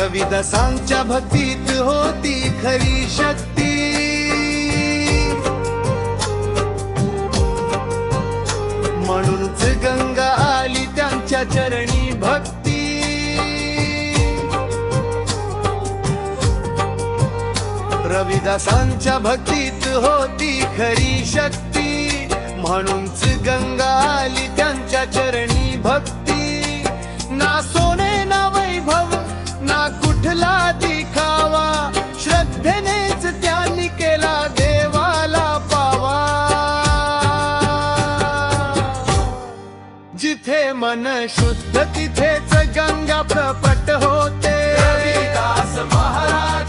रविदासांच्या भक्तीत होती खरी शक्ती, म्हणूनच गंगा आली त्यांच्या चरणी भक्ती। रविदासांच्या भक्तीत होती खरी शक्ती, म्हणूनच गंगा आली त्यांच्या चरणी भक्ती। ना सोने ना वैभव ना कुठला दिखावा, श्रद्धेनेच त्यांनी केला देवाला पावा। जिथे मन शुद्ध तिथेच गंगा प्रकट होते। रविदास महाराज